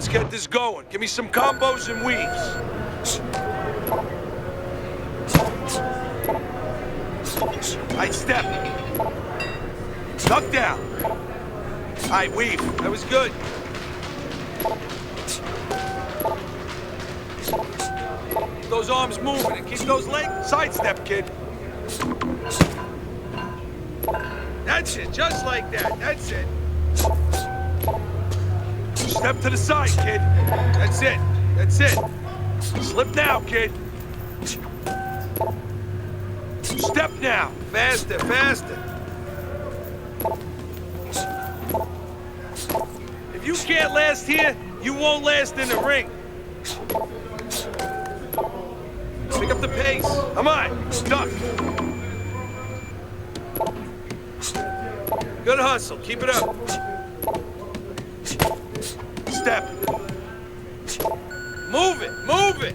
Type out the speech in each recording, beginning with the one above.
Let's get this going. Give me some combos and weaves. Right step. Duck down. All right, weave. That was good. Keep those arms moving and keep those legs. Sidestep, kid. That's it, just like that. That's it. Step to the side, kid. That's it. That's it. Slip now, kid. Step now. Faster, faster. If you can't last here, you won't last in the ring. Pick up the pace. Come on. Duck. Good hustle. Keep it up. Step. Move it. Move it.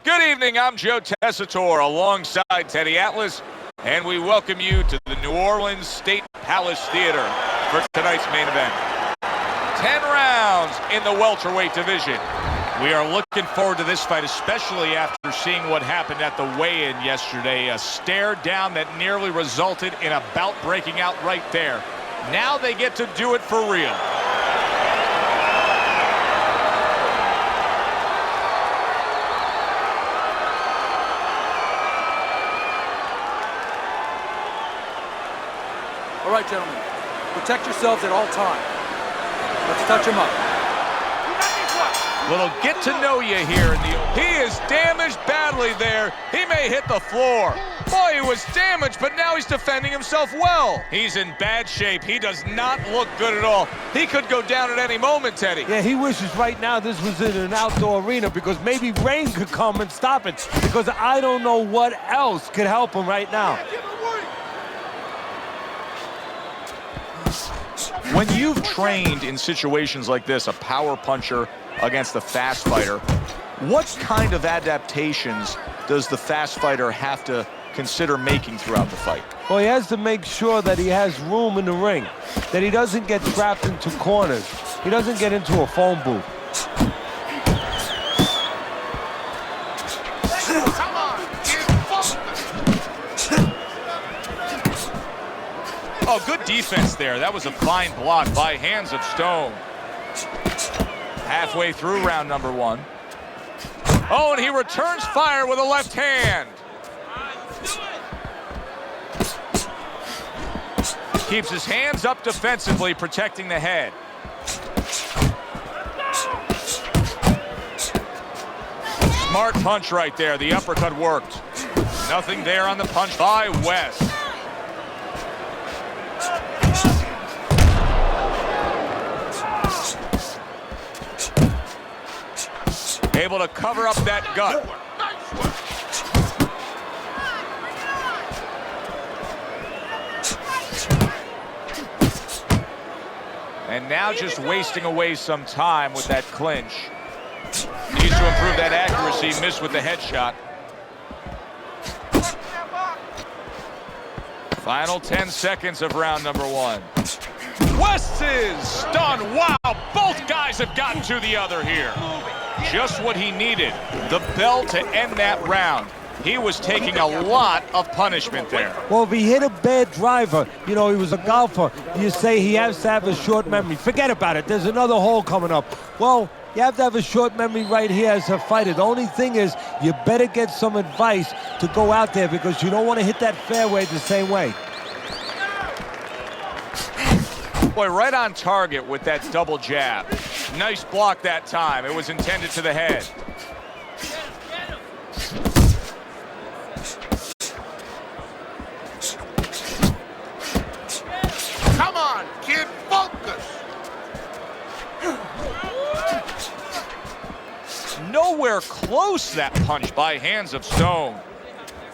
Good evening, I'm Joe Tessitore alongside Teddy Atlas, and we welcome you to the New Orleans State Palace Theater for tonight's main event. 10 rounds in the welterweight division. We are looking forward to this fight, especially after seeing what happened at the weigh-in yesterday. A stare down that nearly resulted in a bout breaking out right there. Now they get to do it for real. All right, gentlemen, protect yourselves at all times. Let's touch him up. Little get to know you here in the open. He is damaged badly there. He may hit the floor. Boy, he was damaged, but now he's defending himself well. He's in bad shape. He does not look good at all. He could go down at any moment, Teddy. Yeah, he wishes right now this was in an outdoor arena because maybe rain could come and stop it, because I don't know what else could help him right now. When you've trained in situations like this, a power puncher against a fast fighter, what kind of adaptations does the fast fighter have to consider making throughout the fight? Well, he has to make sure that he has room in the ring, that he doesn't get trapped into corners. He doesn't get into a phone booth. Oh, good defense there. That was a fine block by Hands of Stone. Halfway through round number one. Oh, and he returns fire with a left hand. Keeps his hands up defensively, protecting the head. Smart punch right there. The uppercut worked. Nothing there on the punch by West. Able to cover up that gut. And now just wasting away some time with that clinch. Needs to improve that accuracy, missed with the headshot. Final 10 seconds of round number one. West is stunned. Wow, both guys have gotten to the other here. Just what he needed, the bell to end that round. He was taking a lot of punishment there. Well, if he hit a bad driver, you know, he was a golfer, you say he has to have a short memory. Forget about it. There's another hole coming up. Well, you have to have a short memory right here as a fighter. The only thing is you better get some advice to go out there because you don't want to hit that fairway the same way. Boy, right on target with that double jab. Nice block that time. It was intended to the head. Come on, kid, focus. Nowhere close, that punch by Hands of Stone.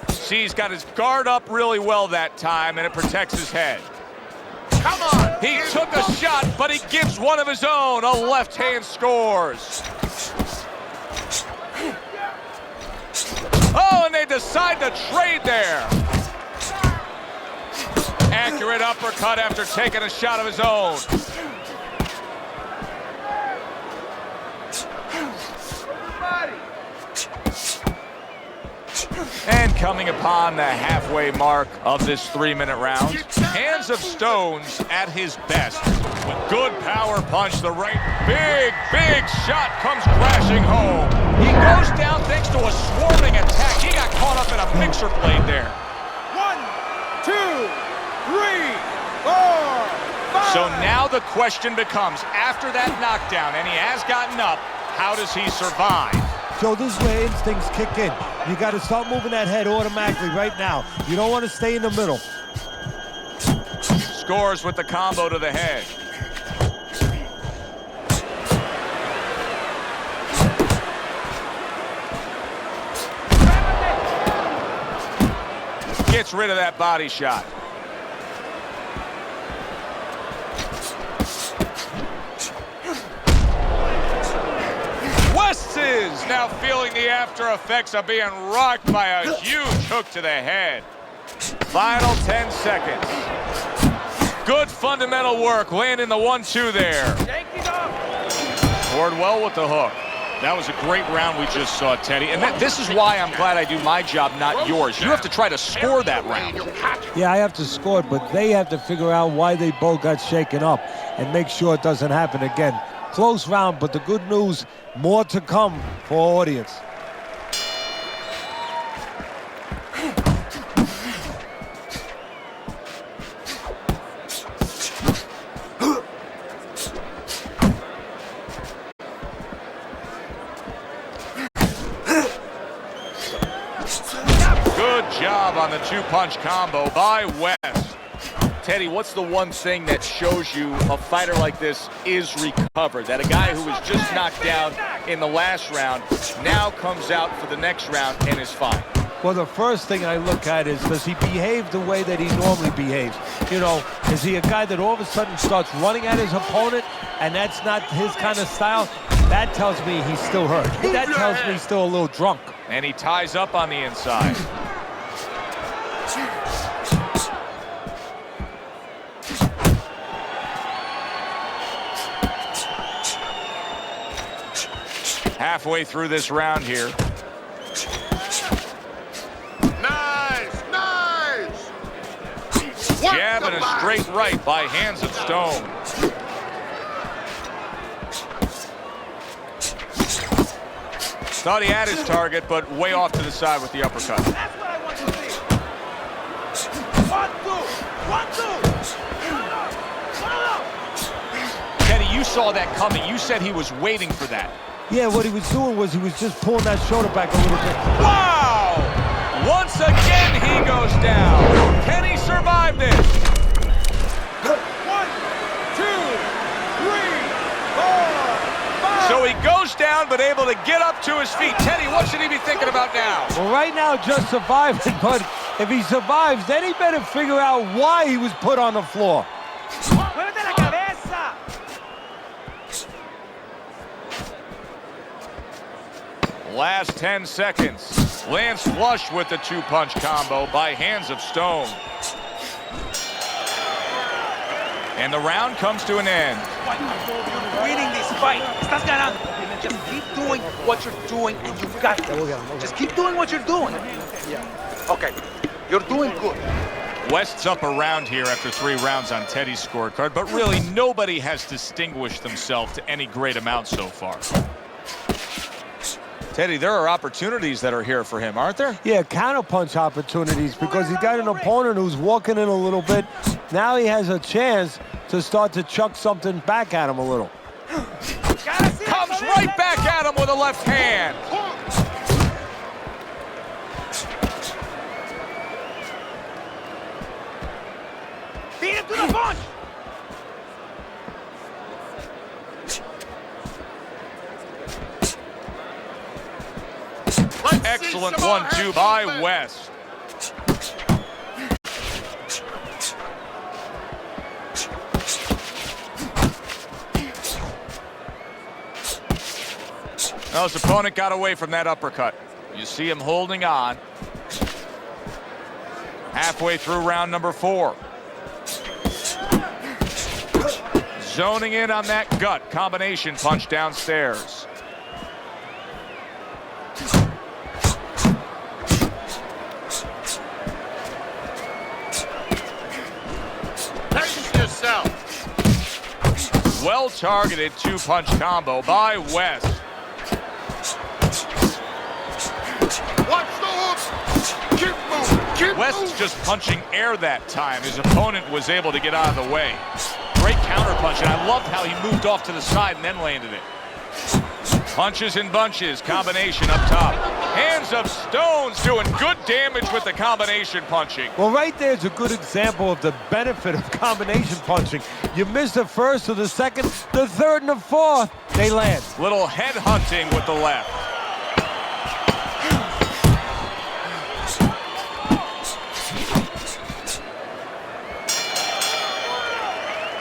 See, he's got his guard up really well that time, and it protects his head. Come on. He took a shot, but he gives one of his own. A left hand scores. Oh, and they decide to trade there. Accurate uppercut after taking a shot of his own. And coming upon the halfway mark of this 3-minute round, Hands of Stone's at his best. With good power punch, the right big shot comes crashing home. He goes down thanks to a swarming attack. He got caught up in a mixer blade there. 1, 2, 3, 4, 5. So now the question becomes, after that knockdown, and he has gotten up, how does he survive? Joe, this is where instincts kick in. You got to start moving that head automatically right now. You don't want to stay in the middle. Scores with the combo to the head. Gets rid of that body shot. West is now feeling the after effects of being rocked by a huge hook to the head. Final 10 seconds. Good fundamental work, landing the 1-2 there. Scored well with the hook. That was a great round we just saw, Teddy. And this is why I'm glad I do my job, not yours. You have to try to score that round. Yeah, I have to score it, but they have to figure out why they both got shaken up and make sure it doesn't happen again. Close round, but the good news, more to come for our audience. Good job on the 2-punch combo by West. Teddy, what's the one thing that shows you a fighter like this is recovered? That a guy who was just knocked down in the last round now comes out for the next round and is fine? Well, the first thing I look at is, does he behave the way that he normally behaves? You know, is he a guy that all of a sudden starts running at his opponent and that's not his kind of style? That tells me he's still hurt. That tells me he's still a little drunk. And he ties up on the inside. Halfway through this round here. Nice, nice. Jab and a straight right by Hands of Stone. Thought he had his target, but way off to the side with the uppercut. That's what I want to see. 1, 2, 1, 2. Teddy, you saw that coming. You said he was waiting for that. Yeah, what he was doing was he was just pulling that shoulder back a little bit. Wow! Once again, he goes down. Can he survive this? 1, 2, 3, 4, 5. So he goes down, but able to get up to his feet. Teddy, what should he be thinking about now? Well, right now, just surviving, but if he survives, then he better figure out why he was put on the floor. Muévete la cabeza. Last 10 seconds. Lands flush with the 2-punch combo by Hands of Stone. And the round comes to an end. Winning this fight. Estás ganando. Just keep doing what you're doing, and you got this. Just keep doing what you're doing. Yeah. Okay. You're doing good. West's up around here after 3 rounds on Teddy's scorecard, but really nobody has distinguished themselves to any great amount so far. Teddy, there are opportunities that are here for him, aren't there? Yeah, counterpunch opportunities because he got an opponent who's walking in a little bit. Now he has a chance to start to chuck something back at him a little. Comes right back at him with a left hand. Beat him to the punch! Excellent 1-2 by West. Now his opponent got away from that uppercut. You see him holding on. Halfway through round number 4. Zoning in on that gut combination punch downstairs. Pace yourself. Well-targeted 2-punch combo by West. Watch the hook. Keep moving. Keep West's moving. just punching air that time. His opponent was able to get out of the way. Great counter punch, and I loved how he moved off to the side and then landed it. Punches and bunches, combination up top. Hands of Stones doing good damage with the combination punching. Well, right there's a good example of the benefit of combination punching. You miss the first or the second, the third and the fourth, they land. Little head hunting with the left.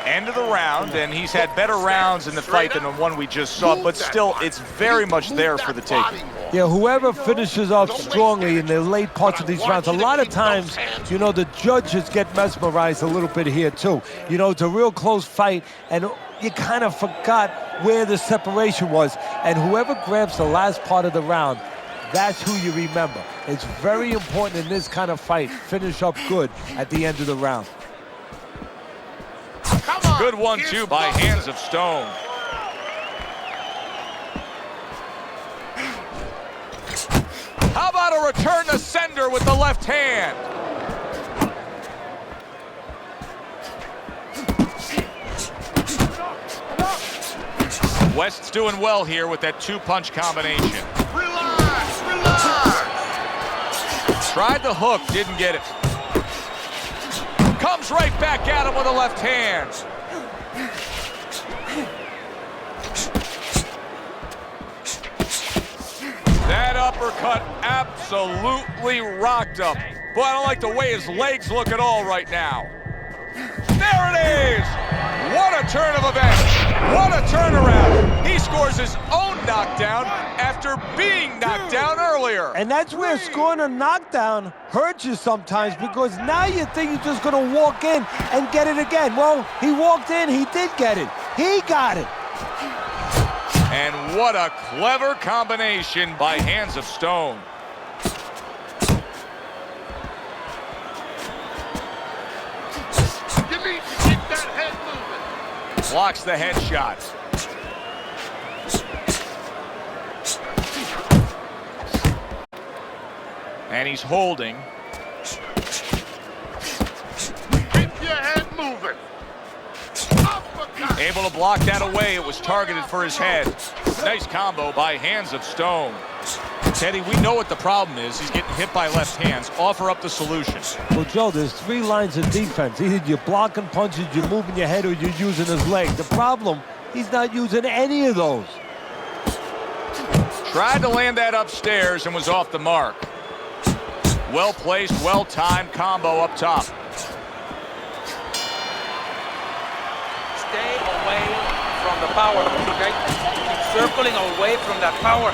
End of the round, and he's had better rounds in the fight than the one we just saw, but still, it's very much there for the taking. Yeah, whoever finishes off strongly in the late parts of these rounds, a lot of times, you know, the judges get mesmerized a little bit here, too. You know, it's a real close fight, and you kind of forgot where the separation was. And whoever grabs the last part of the round, that's who you remember. It's very important in this kind of fight. Finish up good at the end of the round. Good 1-2 by Hands of Stone. How about a return to sender with the left hand? West's doing well here with that 2-punch combination. Relax, relax. Tried the hook, didn't get it. Comes right back at him with a left hand. That uppercut absolutely rocked him. Boy, I don't like the way his legs look at all right now. There it is! What a turn of events! What a turnaround! He scores his own knockdown after being knocked down earlier. And that's where scoring a knockdown hurts you sometimes, because now you think you're just going to walk in and get it again. Well, he walked in, he did get it. He got it. And what a clever combination by Hands of Stone. You need to keep that head moving. Blocks the headshot. And he's holding. Keep your head moving. Uppercut. Able to block that away. It was targeted for his head. Nice combo by Hands of Stone. Teddy, we know what the problem is. He's getting hit by left hands. Offer up the solution. Well, Joe, there's 3 lines of defense. Either you're blocking punches, you're moving your head, or you're using his leg. The problem, he's not using any of those. Tried to land that upstairs and was off the mark. Well-placed, well-timed combo up top. Stay away from the power, okay? Keep circling away from that power.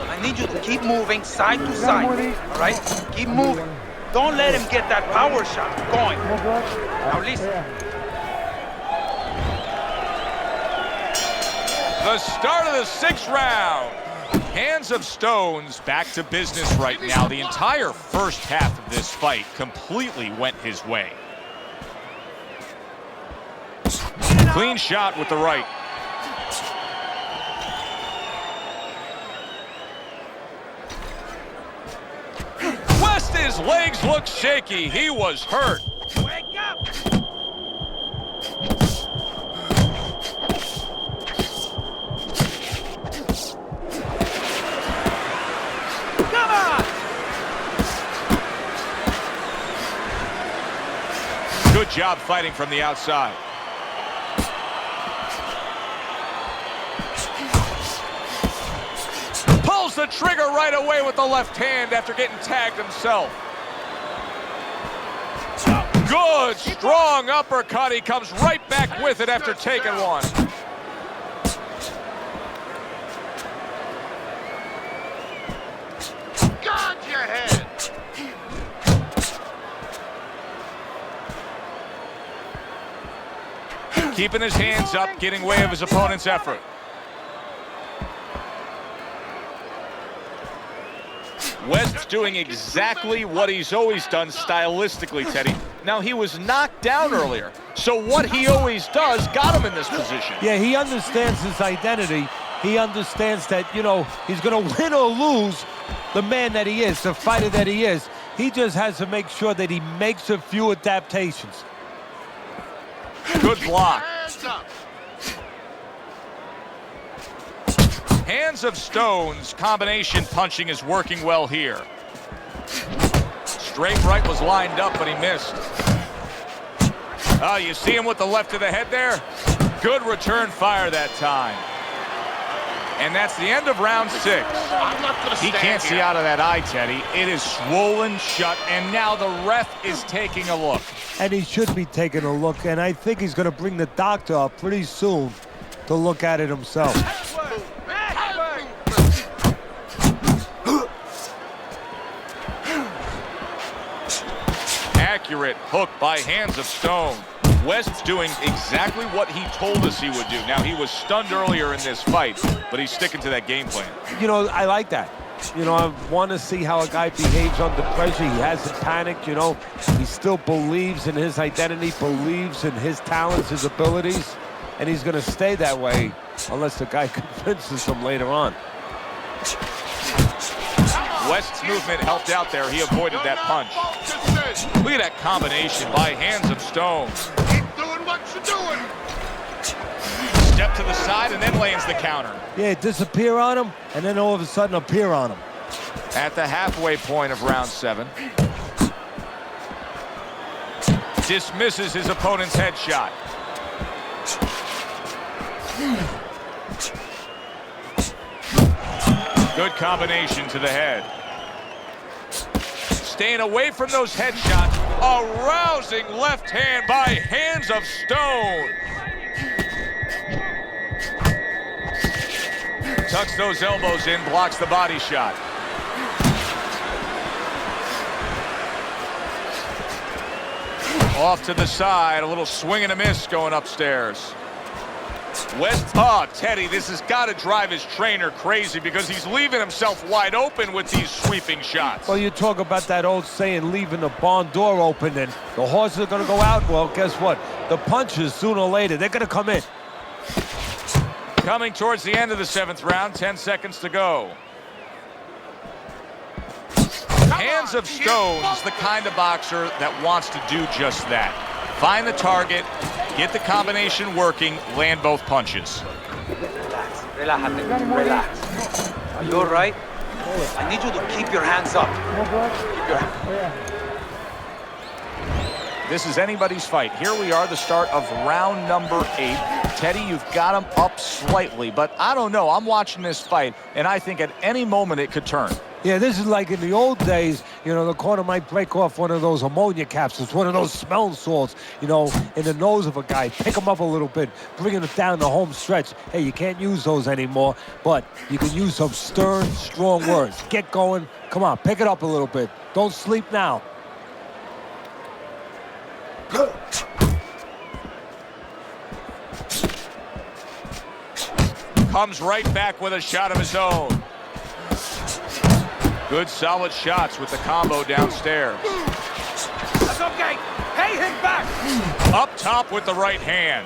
I need you to keep moving side to side, all right? Keep moving. Don't let him get that power shot going. Now listen. The start of the 6th round. Hands of Stones back to business right now. The entire first half of this fight completely went his way. Clean shot with the right. West's legs look shaky. He was hurt. Wake up! Come on! Good job fighting from the outside. Pulls the trigger right away with the left hand after getting tagged himself. Good, strong uppercut. He comes right back with it after taking one. Guard your head. Keeping his hands up, getting way of his opponent's effort. West's doing exactly what he's always done stylistically, Teddy. Now, he was knocked down earlier, so what he always does got him in this position. Yeah, he understands his identity. He understands that, you know, he's going to win or lose the man that he is, the fighter that he is. He just has to make sure that he makes a few adaptations. Good block. Hands up. Hands of Stones, combination punching is working well here. Straight right was lined up, but he missed. Oh, you see him with the left of the head there? Good return fire that time. And that's the end of round 6. I'm not gonna He stand can't see here. out of that eye, Teddy. It is swollen shut, and now the ref is taking a look. And he should be taking a look, and I think he's going to bring the doctor up pretty soon to look at it himself. Accurate hook by Hands of Stone. West's doing exactly what he told us he would do. Now, he was stunned earlier in this fight, but he's sticking to that game plan. You know, I like that. You know, I want to see how a guy behaves under pressure. He hasn't panicked, you know. He still believes in his identity, believes in his talents, his abilities, and he's going to stay that way unless the guy convinces him later on. West's movement helped out there. He avoided that punch. Look at that combination by Hands of Stone. Keep doing what you're doing. Step to the side and then lands the counter. Yeah, disappear on him, and then all of a sudden appear on him. At the halfway point of round 7. Dismisses his opponent's headshot. Good combination to the head. Staying away from those headshots. A rousing left hand by Hands of Stone. Tucks those elbows in, blocks the body shot. Off to the side, a little swing and a miss going upstairs. West, Teddy, this has got to drive his trainer crazy because he's leaving himself wide open with these sweeping shots. Well, you talk about that old saying, leaving the barn door open, and the horses are going to go out. Well, guess what? The punches, sooner or later, they're going to come in. Coming towards the end of the 7th round, 10 seconds to go. Hands of Stone's the kind of boxer that wants to do just that. Find the target, get the combination working, land both punches. Relax, relax. Are you all right? I need you to keep your hands up. Keep your This is anybody's fight. Here we are, the start of round number 8. Teddy, you've got him up slightly, but I don't know. I'm watching this fight, and I think at any moment it could turn. Yeah, this is like in the old days, you know, the corner might break off one of those ammonia capsules, one of those smelling salts, you know, in the nose of a guy, pick him up a little bit, bringing it down the home stretch. Hey, you can't use those anymore, but you can use some stern, strong words. Get going. Come on, pick it up a little bit. Don't sleep now. comes right back with a shot of his own. Good solid shots with the combo downstairs. That's okay. Pay him back. Up top with the right hand.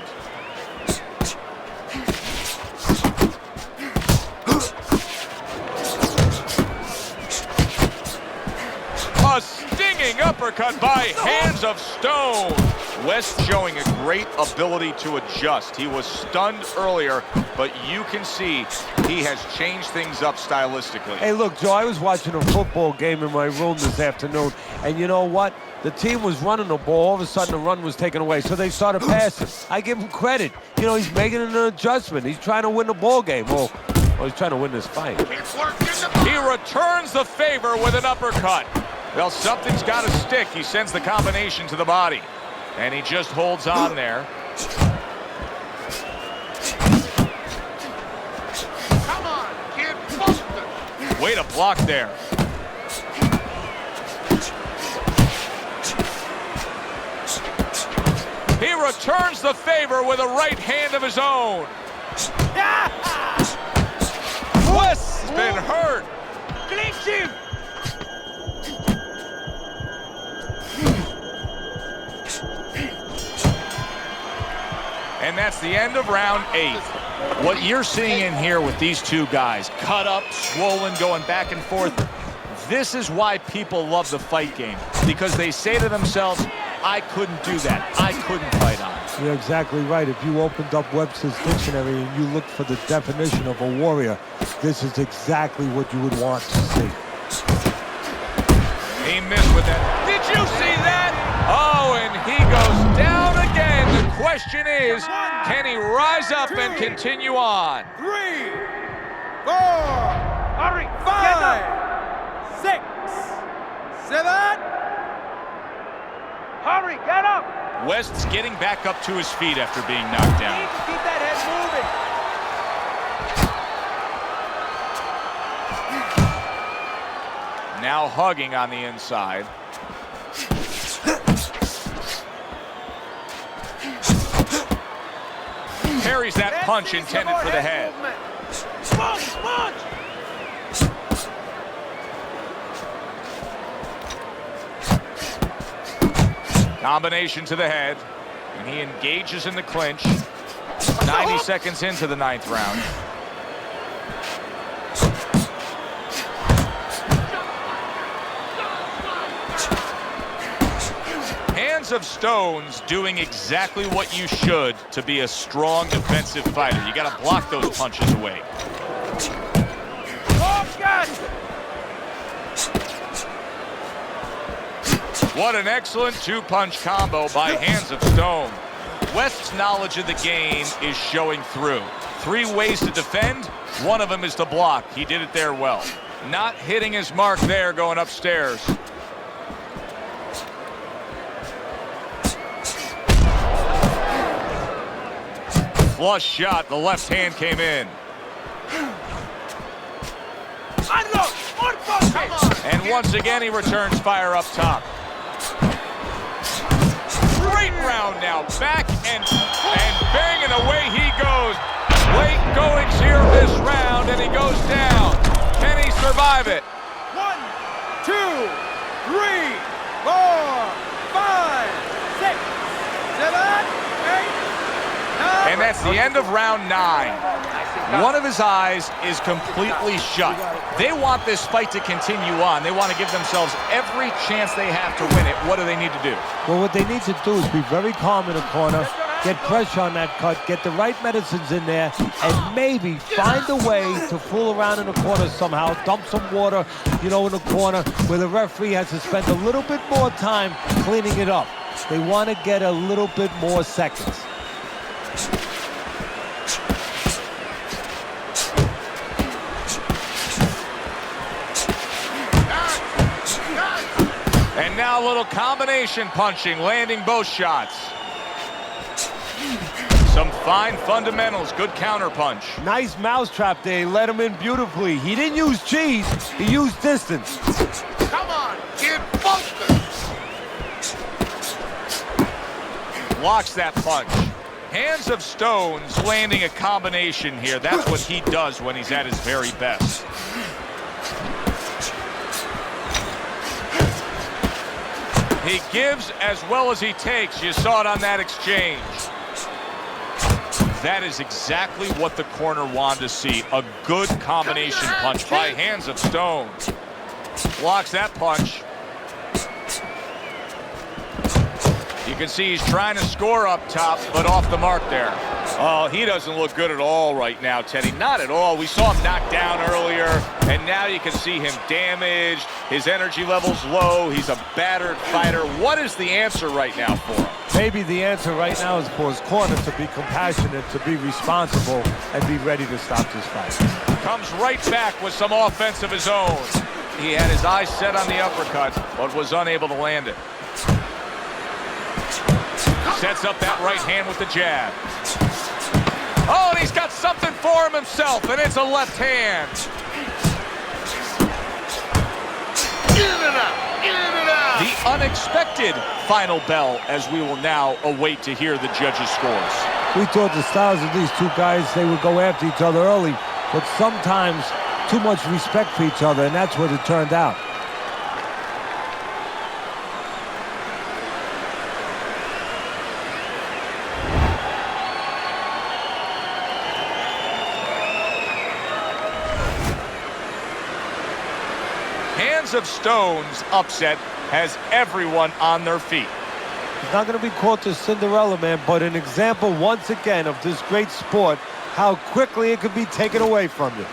A stinging uppercut by Hands of Stone. West showing a great ability to adjust. He was stunned earlier, but you can see he has changed things up stylistically. Hey, look, Joe, I was watching a football game in my room this afternoon, and you know what? The team was running the ball. All of a sudden, the run was taken away, so they started passing. I give him credit. You know, he's making an adjustment. He's trying to win the ball game. Well, he's trying to win this fight. He returns the favor with an uppercut. Well, something's got to stick. He sends the combination to the body, and he just holds on there. Come on, kid. Way to block there. He returns the favor with a right hand of his own. West's been hurt. Clinch him. And that's the end of round 8. What you're seeing in here with these two guys, cut up, swollen, going back and forth, this is why people love the fight game. Because they say to themselves, I couldn't do that. I couldn't fight on. You're exactly right. If you opened up Webster's dictionary and you looked for the definition of a warrior, this is exactly what you would want to see. He missed with that. Did you see that? Oh, and he goes down again. The question is, can he rise up and continue on? 3, 4, Hurry. 5, 6, 7. Hurry. Get up. West's getting back up to his feet after being knocked Keep down. that head moving. Now hugging on the inside. Parries that punch intended for the head. Punch, punch. Combination to the head, and he engages in the clinch. 90 seconds into the 9th round. Hands of Stone's doing exactly what you should to be a strong defensive fighter. You got to block those punches away. What an excellent two-punch combo by Hands of Stone. West's knowledge of the game is showing through. 3 ways to defend, one of them is to block. He did it there well. Not hitting his mark there going upstairs. Flush shot, the left hand came in. And once again, he returns fire up top. Great round now, back and bang, and away he goes. Late goings here this round, and he goes down. Can he survive it? 1, 2, 3, 4, 5, 6, 7, 8, 9. And that's the end of round 9. One of his eyes is completely shut. They want this fight to continue on. They want to give themselves every chance they have to win it. What do they need to do? Well, what they need to do is be very calm in the corner, get pressure on that cut, get the right medicines in there, and maybe find a way to fool around in the corner somehow, dump some water, in the corner where the referee has to spend a little bit more time cleaning it up. They want to get a little bit more seconds. And now a little combination punching, landing both shots. Some fine fundamentals, good counter punch. Nice mousetrap there. He let him in beautifully. He didn't use cheese. He used distance. Come on, kid, Buster. Blocks that punch. Hands of Stones landing a combination here. That's what he does when he's at his very best. He gives as well as he takes. You saw it on that exchange. That is exactly what the corner wanted to see. A good combination punch by Hands of Stones. Blocks that punch. You can see he's trying to score up top, but off the mark there. Oh, he doesn't look good at all right now, Teddy. Not at all. We saw him knocked down earlier, and now you can see him damaged. His energy level's low. He's a battered fighter. What is the answer right now for him? Maybe the answer right now is for his corner to be compassionate, to be responsible, and be ready to stop this fight. Comes right back with some offense of his own. He had his eyes set on the uppercut, but was unable to land it. Sets up that right hand with the jab. Oh, and he's got something for him himself, and it's a left hand. In and out, in and out. The unexpected final bell, as we will now await to hear the judges' scores. We thought the styles of these two guys, they would go after each other early, but sometimes too much respect for each other, and that's what it turned out. Hands of Stones upset has everyone on their feet. It's not going to be called the Cinderella Man, but an example once again of this great sport, how quickly it could be taken away from you.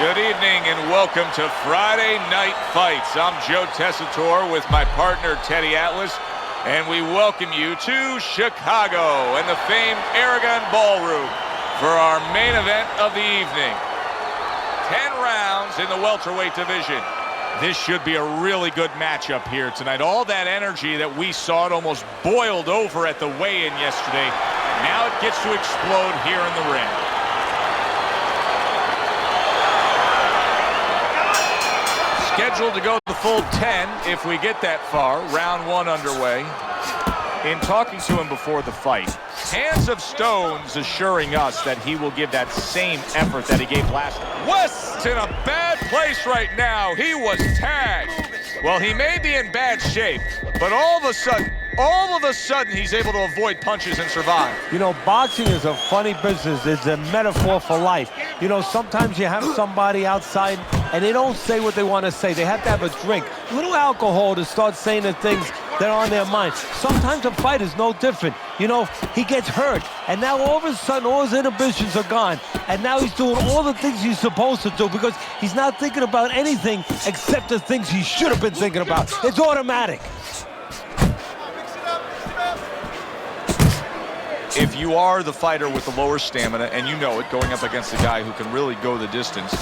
Good evening and welcome to Friday Night Fights. I'm Joe Tessitore with my partner Teddy Atlas, and we welcome you to Chicago and the famed Aragon Ballroom for our main event of the evening. 10 rounds in the welterweight division. This should be a really good matchup here tonight. All that energy that we saw, it almost boiled over at the weigh-in yesterday. Now it gets to explode here in the ring. Scheduled to go the full 10 if we get that far. Round one underway. In talking to him before the fight, Hands of Stone's assuring us that he will give that same effort that he gave last time. West's in a bad place right now. He was tagged. Well, he may be in bad shape, but all of a sudden, he's able to avoid punches and survive. You know, boxing is a funny business. It's a metaphor for life. You know, sometimes you have somebody outside and they don't say what they want to say. They have to have a drink, a little alcohol to start saying the things that are on their mind. Sometimes a fight is no different. You know, he gets hurt, and now all of a sudden all his inhibitions are gone, and now he's doing all the things he's supposed to do because he's not thinking about anything except the things he should have been thinking about. It's automatic. If you are the fighter with the lower stamina, and you know it, going up against a guy who can really go the distance,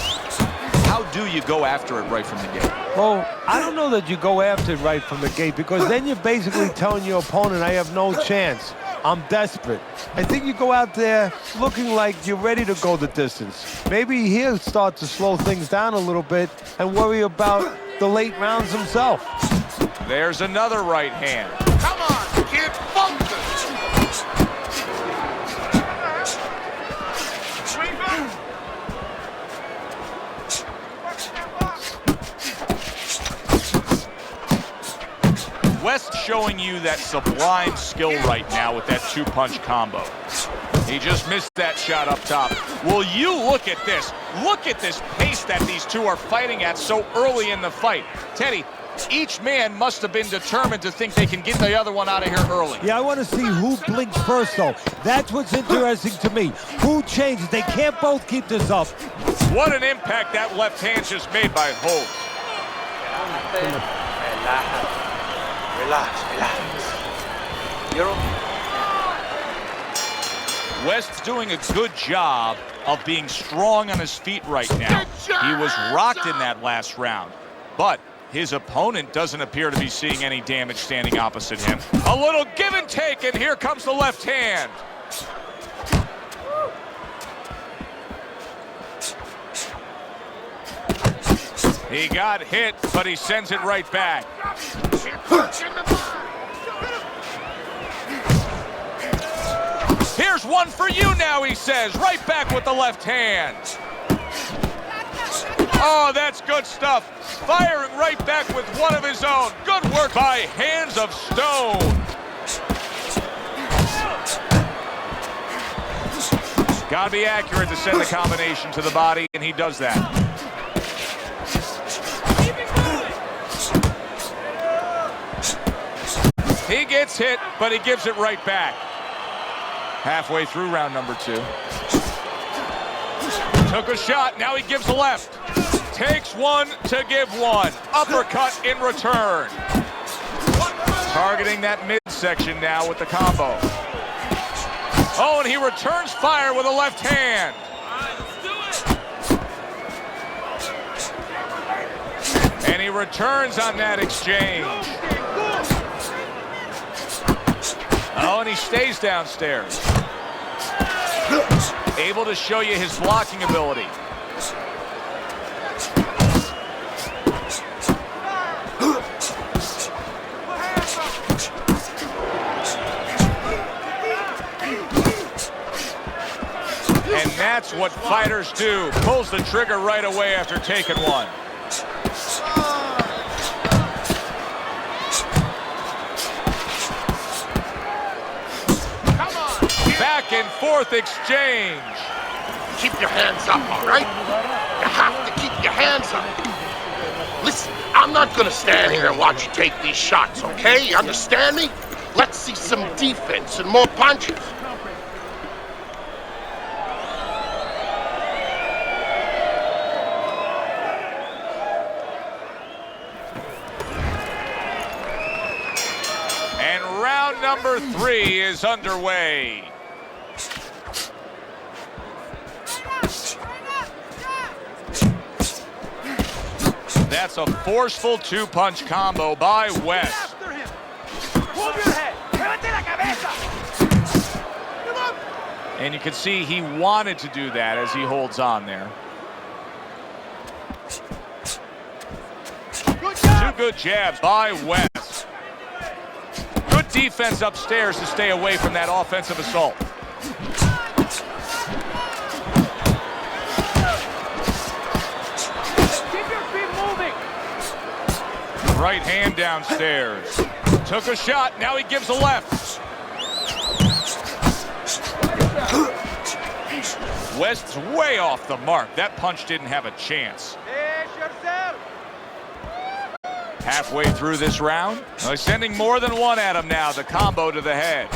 how do you go after it right from the gate? Well, I don't know that you go after it right from the gate, because then you're basically telling your opponent, I have no chance. I'm desperate. I think you go out there looking like you're ready to go the distance. Maybe he'll start to slow things down a little bit and worry about the late rounds himself. There's another right hand. Come on, kid, funk this. West showing you that sublime skill right now with that two-punch combo. He just missed that shot up top. Will you look at this? Look at this pace that these two are fighting at so early in the fight. Teddy, each man must have been determined to think they can get the other one out of here early. Yeah, I want to see who blinks first, though. That's what's interesting to me. Who changes? They can't both keep this up. What an impact that left hand just made by Holt. Relax, relax. You're okay. West's doing a good job of being strong on his feet right now. He was rocked in that last round, but his opponent doesn't appear to be seeing any damage standing opposite him. A little give and take, and here comes the left hand. He got hit, but he sends it right back. Here's one for you now, he says. Right back with the left hand. Oh, that's good stuff. Firing right back with one of his own. Good work by Hands of Stone. Gotta be accurate to send the combination to the body, and he does that. He gets hit, but he gives it right back. Halfway through round number 2. Took a shot, now he gives a left. Takes one to give one. Uppercut in return. Targeting that midsection now with the combo. Oh, and he returns fire with a left hand. And he returns on that exchange. Oh, and he stays downstairs. Able to show you his blocking ability. And that's what fighters do. Pulls the trigger right away after taking one. Back and forth exchange. Keep your hands up, all right? You have to keep your hands up. Listen, I'm not gonna stand here and watch you take these shots, okay? You understand me? Let's see some defense and more punches. Round number 3 is underway. That's a forceful 2-punch combo by West. After him. Move your head. Levante la cabeza. Come on. And you can see he wanted to do that as he holds on there. Good job. 2 good jabs by West. Good defense upstairs to stay away from that offensive assault. Keep your feet moving. Right hand downstairs. Took a shot, now he gives a left. West's way off the mark. That punch didn't have a chance. Pace yourself. Halfway through this round, they're sending more than one at him now. The combo to the head.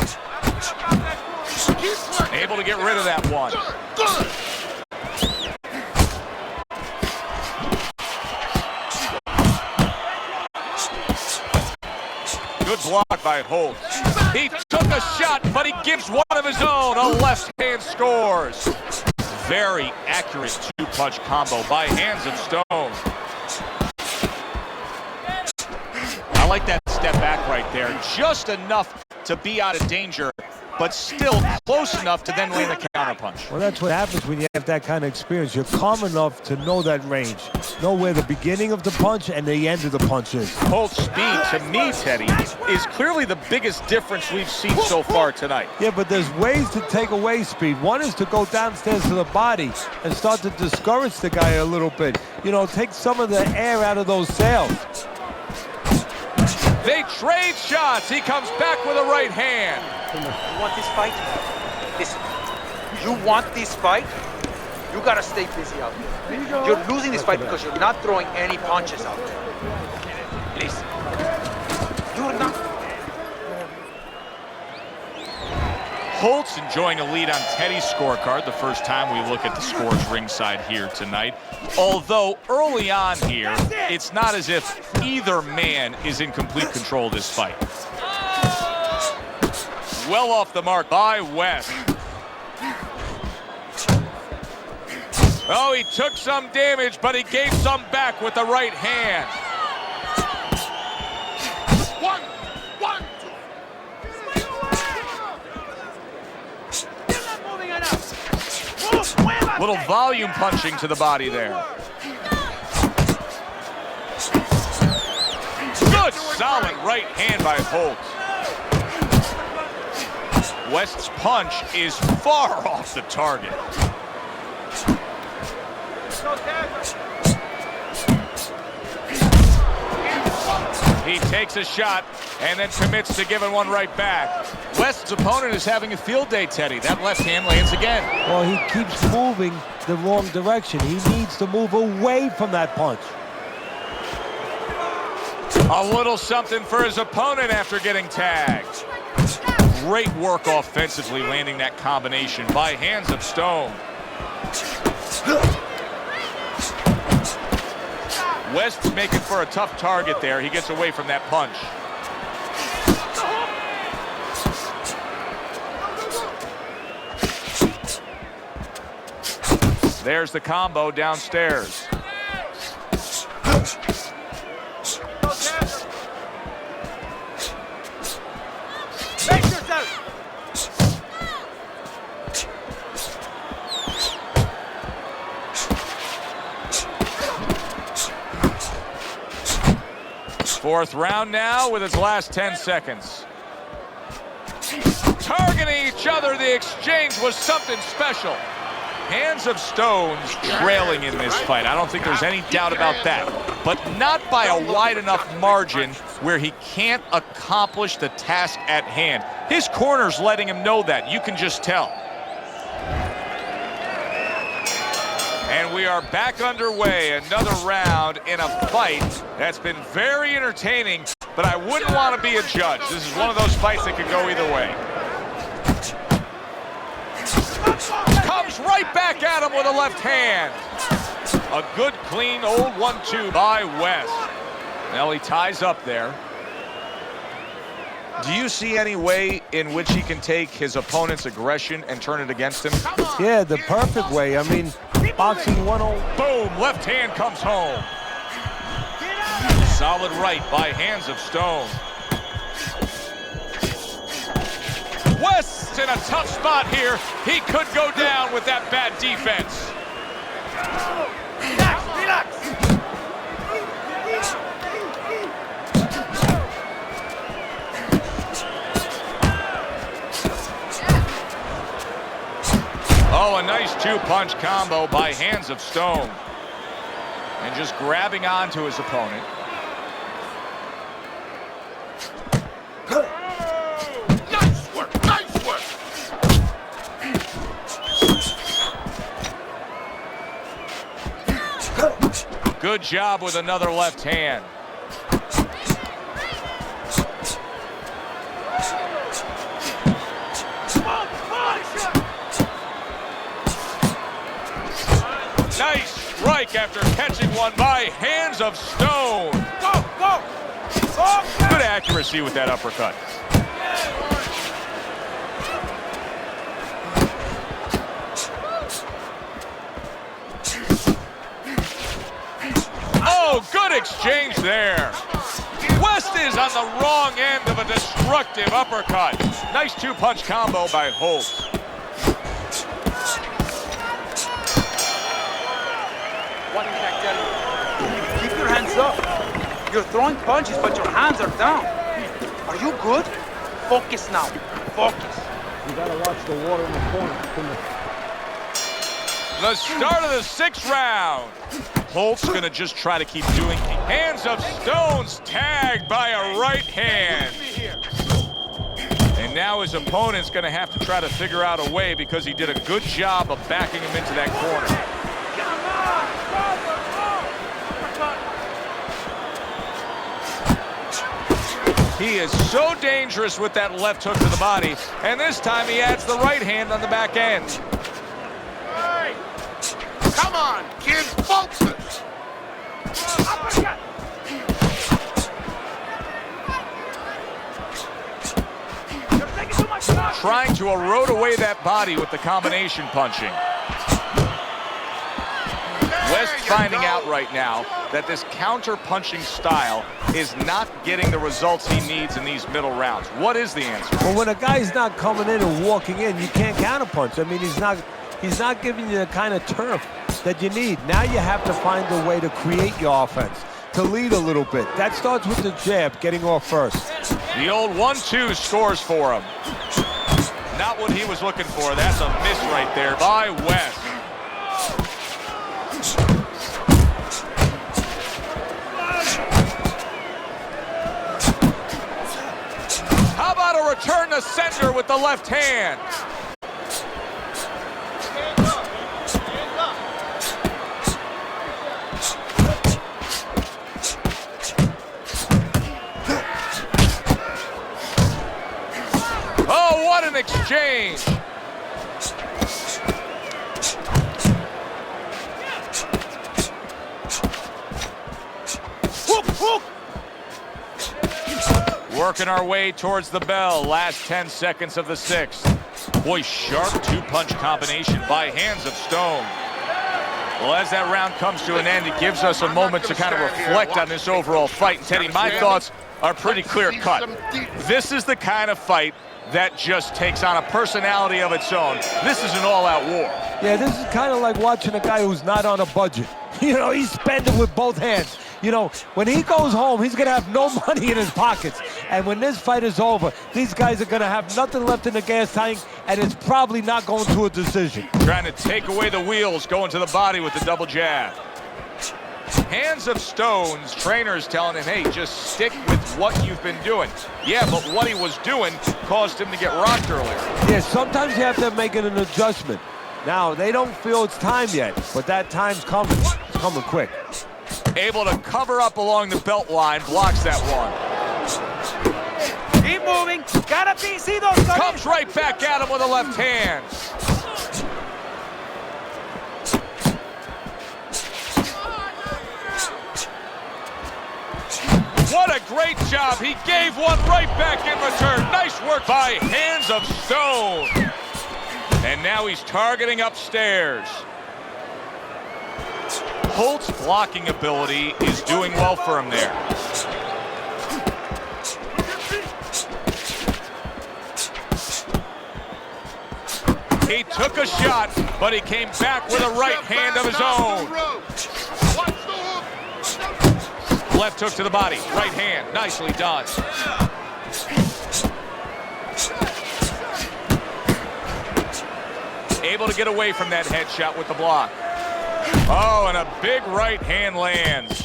Keep working. Able to get rid of that one. Good. Good block by Holt. He took a shot, but he gives one of his own. A left hand scores. Very accurate 2-punch combo by Hands of Stone. I like that step back right there. Just enough to be out of danger, but still close enough to then land the counterpunch. Well, that's what happens when you have that kind of experience. You're calm enough to know that range. Know where the beginning of the punch and the end of the punch is. Holt's speed, to me, Teddy, is clearly the biggest difference we've seen so far tonight. Yeah, but there's ways to take away speed. One is to go downstairs to the body and start to discourage the guy a little bit. You know, take some of the air out of those sails. They trade shots. He comes back with a right hand. You want this fight? Listen, you want this fight? You gotta stay busy out there. You're losing this fight because you're not throwing any punches out there. Listen, you're not. Holt's enjoying a lead on Teddy's scorecard, the first time we look at the scores ringside here tonight. Although early on here, it's not as if either man is in complete control of this fight. Well off the mark by West. Oh, he took some damage, but he gave some back with the right hand. One, two. You're not moving enough. Move, muévate. Little volume punching to the body there. Good, solid right hand by Holt. West's punch is far off the target. He takes a shot and then commits to giving one right back. West's opponent is having a field day, Teddy. That left hand lands again. Well, he keeps moving the wrong direction. He needs to move away from that punch. A little something for his opponent after getting tagged. Great work offensively, landing that combination by Hands of Stone. West's making for a tough target there. He gets away from that punch. There's the combo downstairs. Face yourself. Fourth round now with its last 10 seconds. Targeting each other, the exchange was something special. Hands of Stone's trailing in this fight. I don't think there's any doubt about that. But not by a wide enough margin where he can't accomplish the task at hand. His corner's letting him know that. You can just tell. And we are back underway. Another round in a fight that's been very entertaining, but I wouldn't want to be a judge. This is one of those fights that could go either way. Comes right back at him with a left hand. A good, clean, old 1-2 by West. Now he ties up there. Do you see any way in which he can take his opponent's aggression and turn it against him? Yeah, the perfect way. I mean, boxing 101. Boom, left hand comes home. Solid right by Hands of Stone. West in a tough spot here. He could go down with that bad defense. Relax, relax. Oh, a nice two-punch combo by Hands of Stone. And just grabbing onto his opponent. Nice work, nice work. Good job with another left hand. Nice strike after catching one by Hands of Stone. Go, go. Go. Good accuracy with that uppercut. Oh, good exchange there. West is on the wrong end of a destructive uppercut. Nice two-punch combo by Holt. One thing I tell you, keep your hands up. You're throwing punches, but your hands are down. Are you good? Focus now. Focus. You gotta watch the water in the corner. The start of the 6th round. Holt's gonna just try to keep doing. Hands of Stone's tagged by a right hand. And now his opponent's gonna have to try to figure out a way because he did a good job of backing him into that corner. He is so dangerous with that left hook to the body, and this time he adds the right hand on the back end. Hey. Come on, kid, focus. Trying to erode away that body with the combination punching. West finding out right now that this counter-punching style is not getting the results he needs in these middle rounds. What is the answer? Well, when a guy's not coming in and walking in, you can't counterpunch. I mean, he's not giving you the kind of turf that you need. Now you have to find a way to create your offense, to lead a little bit. That starts with the jab, getting off first. The old 1-2 scores for him. Not what he was looking for. That's a miss right there by West. How about a return to sender with the left hand? Oh, what an exchange! Hook, hook. Working our way towards the bell. Last 10 seconds of the 6th. Boy, sharp two-punch combination by Hands of Stone. Well, as that round comes to an end, it gives us a moment to kind of reflect on this overall fight. And Teddy, my thoughts are pretty clear-cut. This is the kind of fight that just takes on a personality of its own. This is an all-out war. Yeah, this is kind of like watching a guy who's not on a budget. You know, he's spending with both hands. You know, when he goes home, he's going to have no money in his pockets. And when this fight is over, these guys are going to have nothing left in the gas tank, and it's probably not going to a decision. Trying to take away the wheels, going to the body with the double jab. Hands of Stone's trainers telling him, hey, just stick with what you've been doing. Yeah, but what he was doing caused him to get rocked earlier. Yeah, sometimes you have to make an adjustment. Now, they don't feel it's time yet, but that time's coming. It's coming quick. Able to cover up along the belt line, blocks that one. Keep moving. Gotta be. See those guys. Comes right back at him with a left hand. What a great job. He gave one right back in return. Nice work by Hands of Stone. And now he's targeting upstairs. Holt's blocking ability is doing well for him there. He took a shot, but he came back with a right hand of his own. Left hook to the body, right hand, nicely done. Able to get away from that headshot with the block. Oh, and a big right hand lands.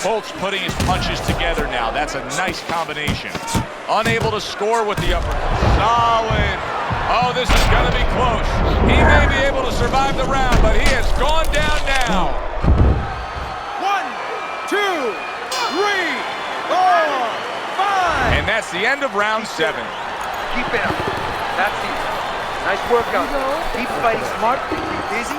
Holt's putting his punches together now. That's a nice combination. Unable to score with the upper. Solid. Oh, this is going to be close. He may be able to survive the round, but he has gone down now. 1, 2, 3, 4, 5. And that's the end of round 7. Keep it up. That's it. Nice workout. Keep fighting smart. Keep busy.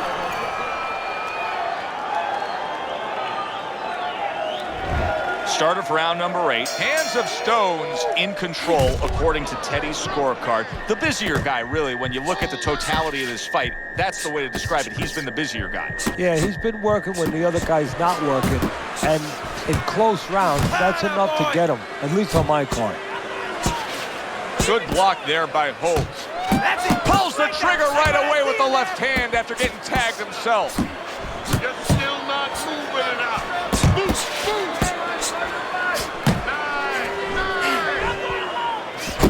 Start of round number 8. Hands of Stone's in control, according to Teddy's scorecard. The busier guy, really, when you look at the totality of this fight, that's the way to describe it. He's been the busier guy. Yeah, he's been working when the other guy's not working. And in close rounds, that's enough to get him, at least on my part. Good block there by Holt. Pulls the trigger right away with the left hand after getting tagged himself. You're still not moving enough. Move.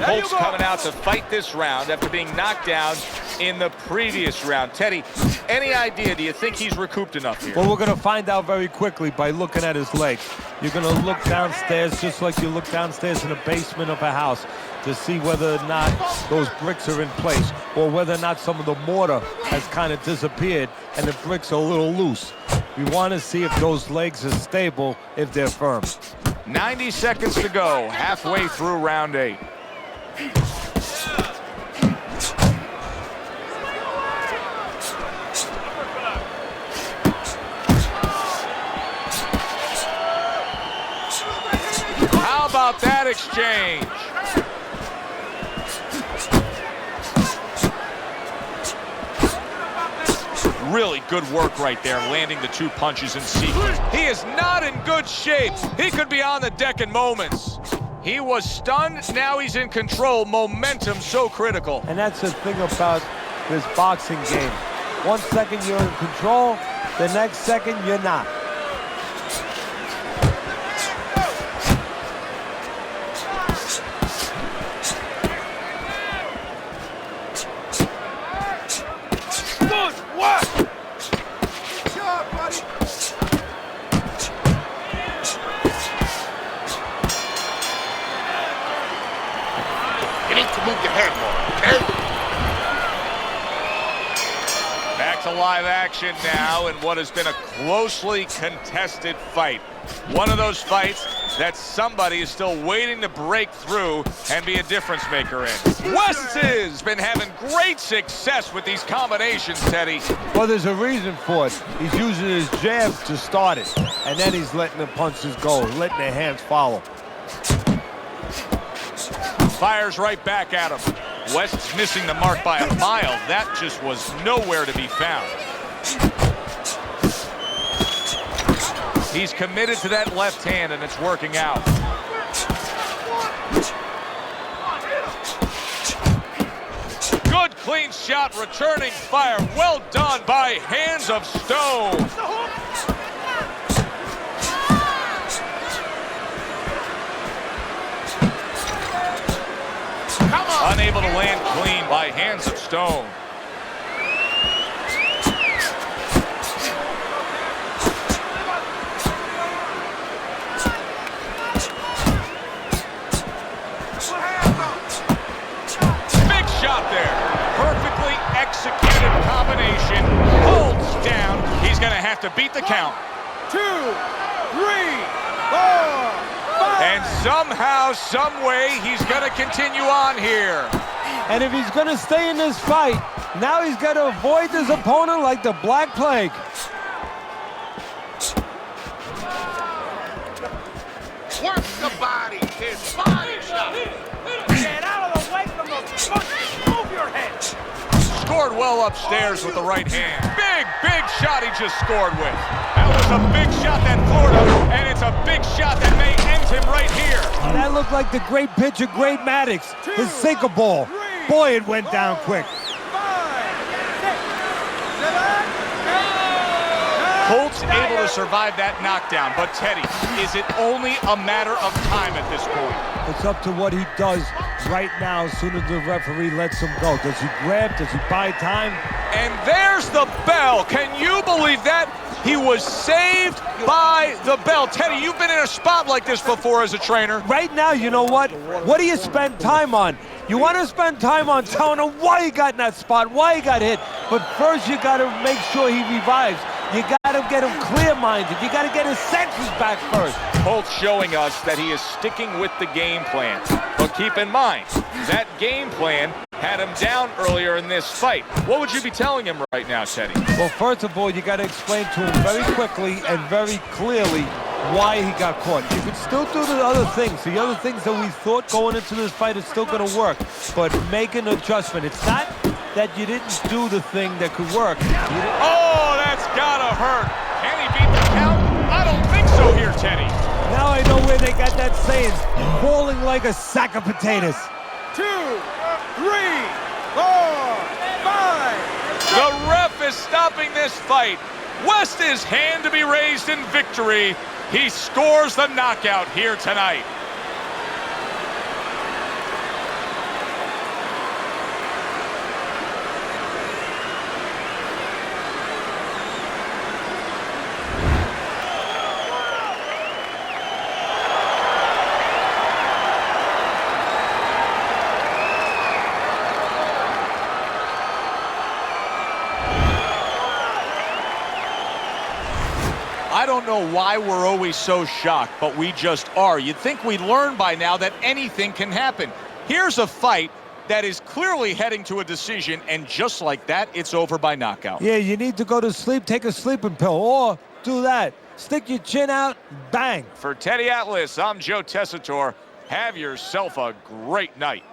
Holt's coming out to fight this round after being knocked down in the previous round. Teddy, any idea? Do you think he's recouped enough here? Well, we're going to find out very quickly by looking at his legs. You're going to look downstairs just like you look downstairs in the basement of a house to see whether or not those bricks are in place or whether or not some of the mortar has kind of disappeared and the bricks are a little loose. We want to see if those legs are stable, if they're firm. 90 seconds to go, halfway through round 8. How about that exchange? Really good work right there, landing the 2 punches in sequence. He is not in good shape. He could be on the deck in moments. He was stunned, now he's in control. Momentum so critical. And that's the thing about this boxing game. 1 second you're in control, the next second you're not. Good work. Good job, buddy. You need to move your head more, okay? Back to live action now in what has been a closely contested fight. One of those fights that somebody is still waiting to break through and be a difference maker in. West has been having great success with these combinations, Teddy. Well, there's a reason for it. He's using his jab to start it, and then he's letting the punches go, letting the hands follow. Fires right back at him. West's missing the mark by a mile. That just was nowhere to be found. He's committed to that left hand, and it's working out. Good clean shot, returning fire. Well done by Hands of Stone. Unable to land clean by Hands of Stone. Big shot there. Perfectly executed combination. Holds down. He's going to have to beat the count. 2, 3, 4, 5. And somehow, some way, he's going to continue on here. And if he's going to stay in this fight, now he's got to avoid his opponent like the Black Plague. Work the body, kid. Body shot. Get out of the way from the punch. Move your head. Scored well upstairs with the right hand. Big shot he just scored with. That was a big shot that floored him, and it's a big shot that may end him right here. That looked like the great pitcher, Great Maddox, his sinker ball. Boy, it went down quick. Holt's able to survive that knockdown, but Teddy, is it only a matter of time at this point? It's up to what he does right now as soon as the referee lets him go. Does he grab? Does he buy time? And there's the bell. Can you believe that? He was saved by the bell. Teddy, you've been in a spot like this before as a trainer. Right now, you know what? What do you spend time on? You want to spend time on telling him why he got in that spot, why he got hit. But first, you got to make sure he revives. You got to get him clear-minded. You got to get his senses back first. Holt's showing us that he is sticking with the game plan. But keep in mind, that game plan had him down earlier in this fight. What would you be telling him right now, Teddy? Well, first of all, you got to explain to him very quickly and very clearly why he got caught. You can still do the other things. The other things that we thought going into this fight is still going to work. But make an adjustment. It's not that you didn't do the thing that could work. Oh, that's gotta hurt. Can he beat the count? I don't think so here, Teddy. Now I know where they got that saying, falling like a sack of potatoes. 2, 3, 4, 5. The ref is stopping this fight. West is hand to be raised in victory. He scores the knockout here tonight. I don't know why we're always so shocked, but we just are. You'd think we'd learn by now that anything can happen. Here's a fight that is clearly heading to a decision, and just like that, it's over by knockout. Yeah, you need to go to sleep, take a sleeping pill, or do that. Stick your chin out, bang. For Teddy Atlas, I'm Joe Tessitore. Have yourself a great night.